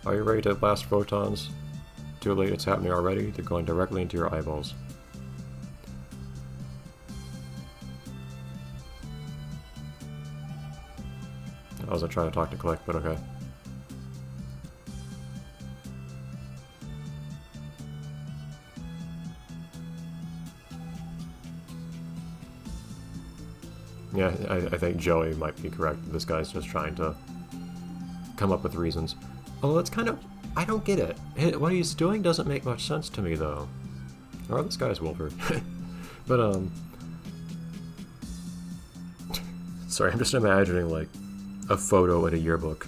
Are you ready to blast photons? Too late, it's happening already. They're going directly into your eyeballs. I wasn't trying to talk to Click, but okay. Yeah, I think Joey might be correct. This guy's just trying to come up with reasons. Although it's kind of... I don't get it. What he's doing doesn't make much sense to me, though. Or this guy's Wilford. But, sorry, I'm just imagining, like, a photo in a yearbook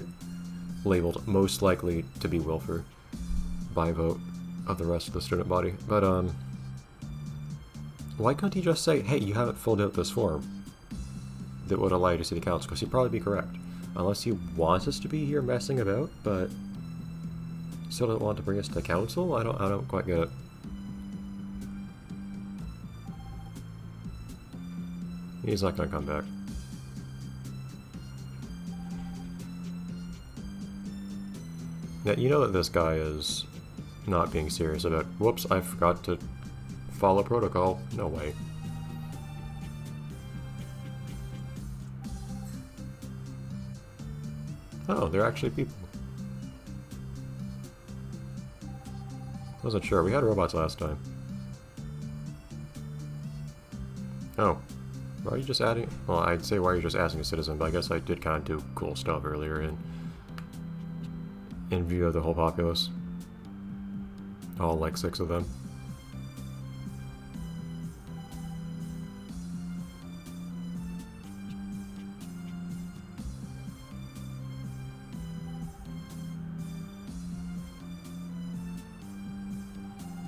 labeled most likely to be Wilford by vote of the rest of the student body. But, why couldn't he just say, hey, you haven't filled out this form that would allow you to see the counts? Because he'd probably be correct. Unless he wants us to be here messing about, but still doesn't want to bring us to the council? I don't quite get it. He's not gonna come back. Yeah, you know that this guy is not being serious about, whoops, I forgot to follow protocol. No way. Oh, they're actually people. Wasn't sure. We had robots last time. Oh. Why are you just adding... Well, I'd say why are you just asking a citizen, but I guess I did kind of do cool stuff earlier in view of the whole populace. All, like, 6 of them.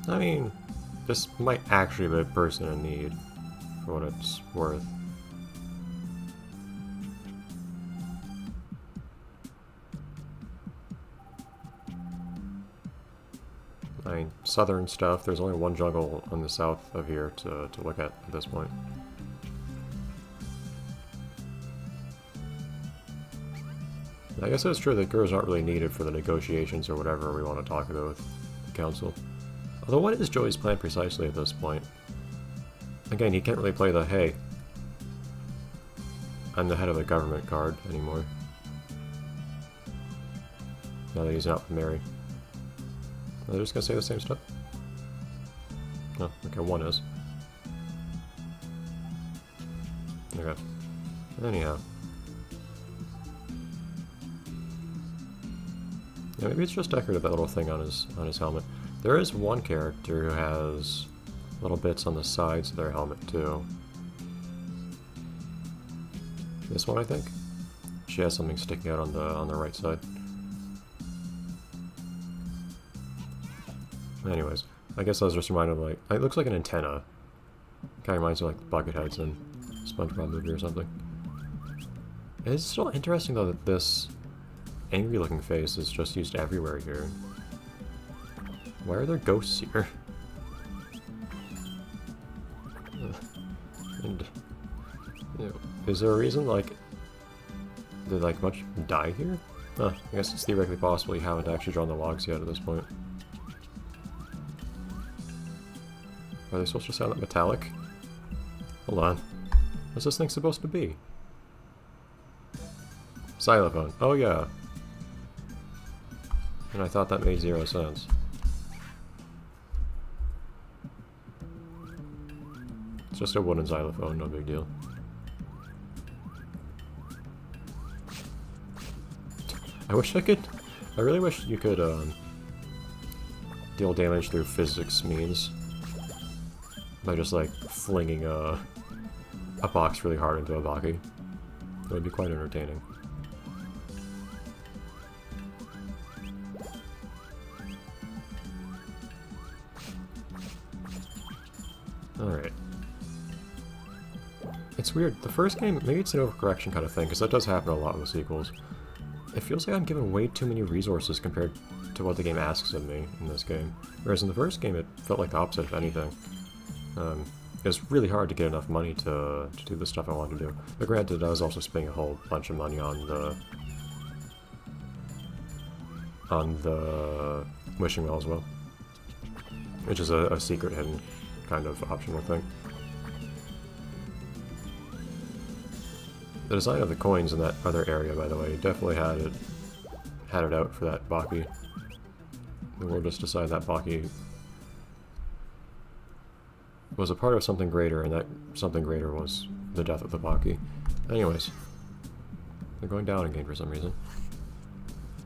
I mean, this might actually be a person in need, for what it's worth. I mean, southern stuff, there's only one jungle on the south of here to look at this point. I guess it's true that girls aren't really needed for the negotiations or whatever we want to talk about with the council. Although, what is Joey's plan precisely at this point? Again, he can't really play the, hey, I'm the head of the government card anymore. Now that he's out with Mary. Are they just gonna say the same stuff? No, okay, one is. Okay. Anyhow. Yeah, maybe it's just decorative, that little thing on his helmet. There is one character who has little bits on the sides of their helmet too. This one, I think. She has something sticking out on the right side. Anyways, I guess I was just reminded of, like, it looks like an antenna. Kind of reminds me of, like, the bucket heads in SpongeBob movie or something. It's still interesting though that this angry looking face is just used everywhere here. Why are there ghosts here? And, you know, is there a reason, like, did, like, much die here? Huh, I guess it's theoretically possible you haven't actually drawn the logs yet at this point. Are they supposed to sound metallic? Hold on. What's this thing supposed to be? Xylophone. Oh yeah. And I thought that made 0 sense. It's just a wooden xylophone, no big deal. I really wish you could, deal damage through physics means. By just, like, flinging a box really hard into a Baki. That would be quite entertaining. Alright. It's weird. The first game, maybe it's an overcorrection kind of thing, because that does happen a lot in the sequels. It feels like I'm given way too many resources compared to what the game asks of me in this game. Whereas in the first game, it felt like the opposite, if anything. It was really hard to get enough money to do the stuff I wanted to do. But granted, I was also spending a whole bunch of money on on the wishing well as well, which is a secret hidden kind of optional thing. The design of the coins in that other area, by the way, definitely had it out for that Baki. The world just decided that Baki was a part of something greater, and that something greater was the death of the Baki. Anyways, they're going down again for some reason.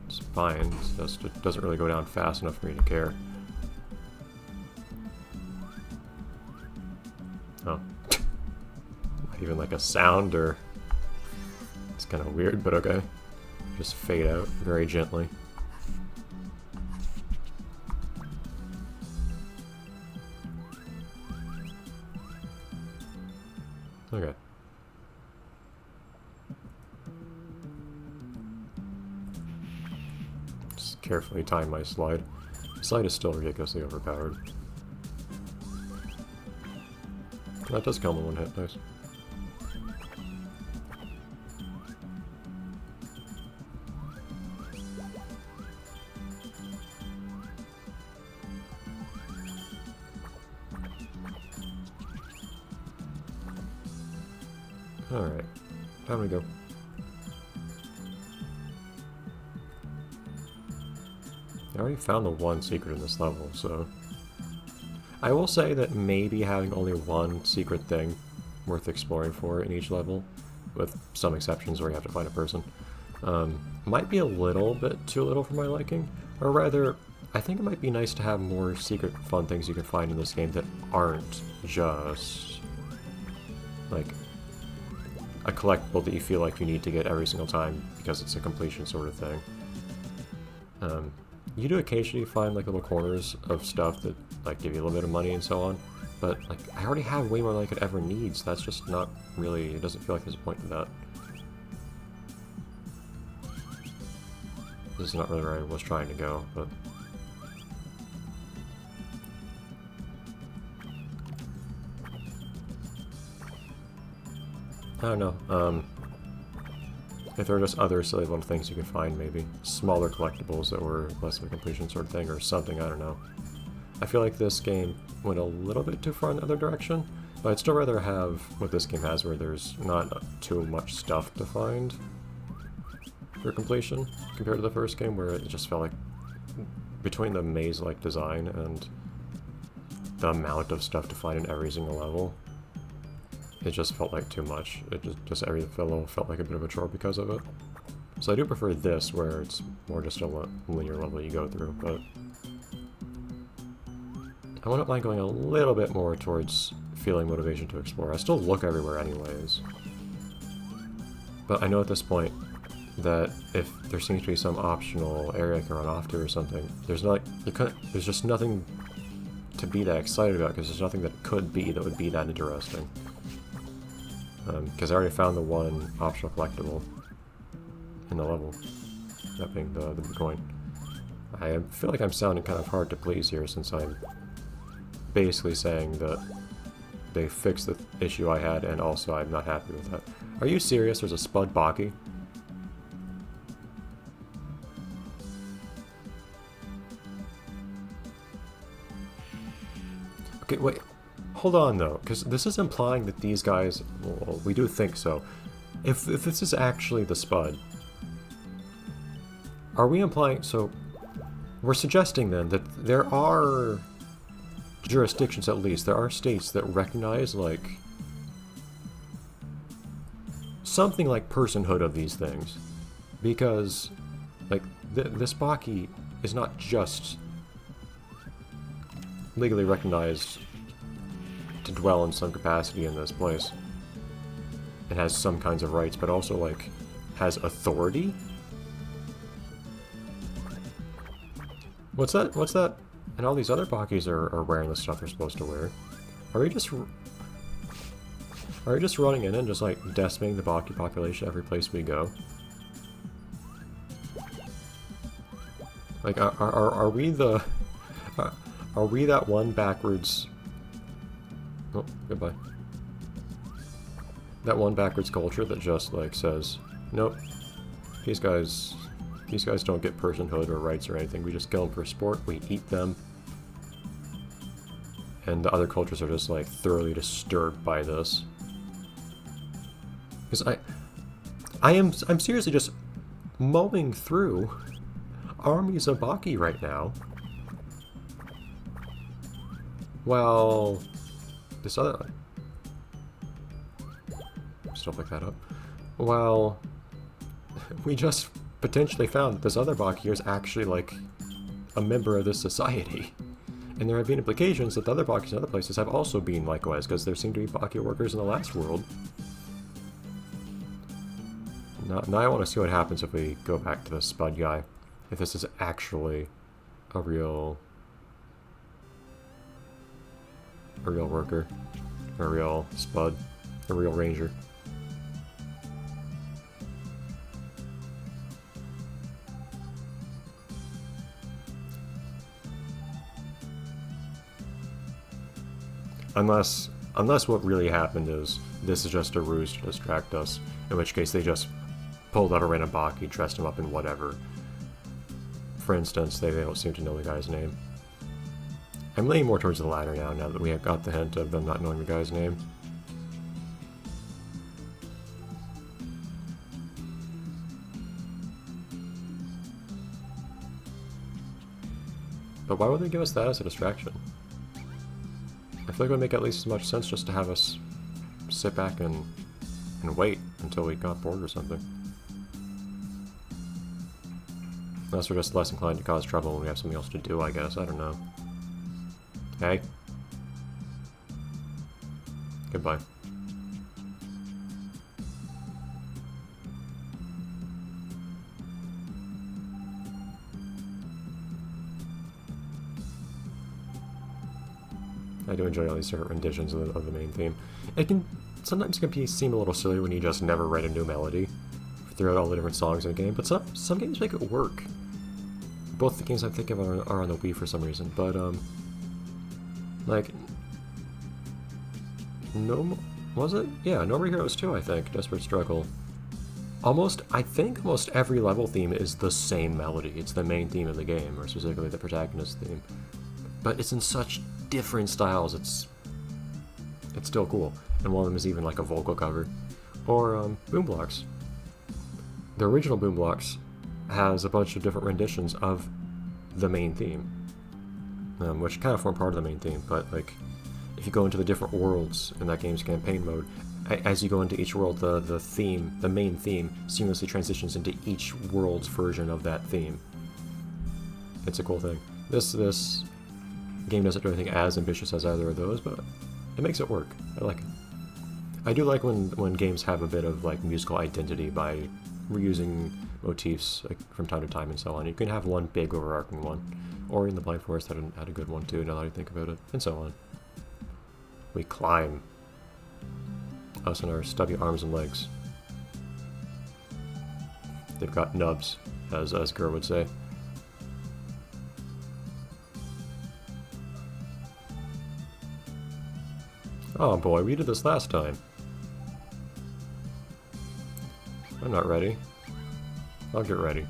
It's fine, it doesn't really go down fast enough for me to care. Oh. Not even like a sound, or... It's kind of weird, but okay. Just fade out very gently. Okay. Just carefully time my slide. The slide is still ridiculously overpowered. That does kill him in one hit, nice. Alright, time to go. I already found the one secret in this level, so... I will say that maybe having only one secret thing worth exploring for in each level, with some exceptions where you have to find a person, might be a little bit too little for my liking. Or rather, I think it might be nice to have more secret fun things you can find in this game that aren't just... like... a collectible that you feel like you need to get every single time because it's a completion sort of thing. You do occasionally find like little corners of stuff that like give you a little bit of money and so on, but like I already have way more than I could ever need, so that's just not really, it doesn't feel like there's a point to that. This is not really where I was trying to go, but... I don't know, if there are just other silly little things you can find, maybe. Smaller collectibles that were less of a completion sort of thing, or something, I don't know. I feel like this game went a little bit too far in the other direction, but I'd still rather have what this game has, where there's not too much stuff to find for completion, compared to the first game, where it just felt like, between the maze-like design and the amount of stuff to find in every single level, it just felt like too much. It just every level felt like a bit of a chore because of it. So I do prefer this, where it's more just a linear level you go through, but... I wouldn't mind going a little bit more towards feeling motivation to explore. I still look everywhere anyways. But I know at this point that if there seems to be some optional area I can run off to or something, there's there's just nothing to be that excited about, because there's nothing that could be that would be that interesting. Because I already found the one optional collectible in the level, that being the coin. I feel like I'm sounding kind of hard to please here, since I'm basically saying that they fixed the issue I had, and also I'm not happy with that. Are you serious? There's a Spud Baki? Okay, wait. Hold on, though, because this is implying that these guys... Well, we do think so. If this is actually the Spud, are we implying... So, we're suggesting, then, that there are jurisdictions, at least, there are states that recognize, like... something like personhood of these things. Because, like, this Baki is not just legally recognized to dwell in some capacity in this place. It has some kinds of rights, but also, like, has authority? What's that? What's that? And all these other Bakis are wearing the stuff they're supposed to wear. Are we just running in and just, like, decimating the Baki population every place we go? Like, are we the... are we that one backwards... Oh, goodbye. That one backwards culture that just, like, says, nope, these guys These guys don't get personhood or rights or anything. We just kill them for sport, we eat them. And the other cultures are just like thoroughly disturbed by this. Because I'm seriously just mulling through armies of Baki right now. Well, this other... Still pick that up. Well, we just potentially found that this other Baki is actually like a member of this society. And there have been implications that the other Bakis in other places have also been likewise, because there seem to be Baki workers in the last world. Now I want to see what happens if we go back to the Spud guy. If this is actually a real worker, a real Spud, a real ranger. Unless what really happened is this is just a ruse to distract us, in which case they just pulled out a random Baki, dressed him up in whatever. For instance, they don't seem to know the guy's name. I'm leaning more towards the latter now that we have got the hint of them not knowing the guy's name. But why would they give us that as a distraction? I feel like it would make at least as much sense just to have us sit back and wait until we got bored or something. Unless we're just less inclined to cause trouble when we have something else to do, I guess. I don't know. Hey. Goodbye. I do enjoy all these different renditions of the main theme. Sometimes it can seem a little silly when you just never write a new melody throughout all the different songs in a game, but some games make it work. Both the games I'm thinking of are on the Wii for some reason, but like was it? Yeah, No More Heroes 2, I think. Desperate Struggle. I think almost every level theme is the same melody. It's the main theme of the game, or specifically the protagonist theme. But it's in such different styles, it's still cool. And one of them is even like a vocal cover. Or Boom Blocks. The original Boom Blocks has a bunch of different renditions of the main theme, which kind of form part of the main theme, but like if you go into the different worlds in that game's campaign mode, as you go into each world, the main theme seamlessly transitions into each world's version of that theme. It's a cool thing. This game doesn't do anything as ambitious as either of those, but it makes it work. I like it. I do like when games have a bit of like musical identity by reusing motifs like, from time to time and so on. You can have one big overarching one, or in the Blind Forest had a good one too, now that I think about it, and so on. We climb. Us and our stubby arms and legs. They've got nubs, as Gur would say. Oh boy, we did this last time. I'm not ready. I'll get ready.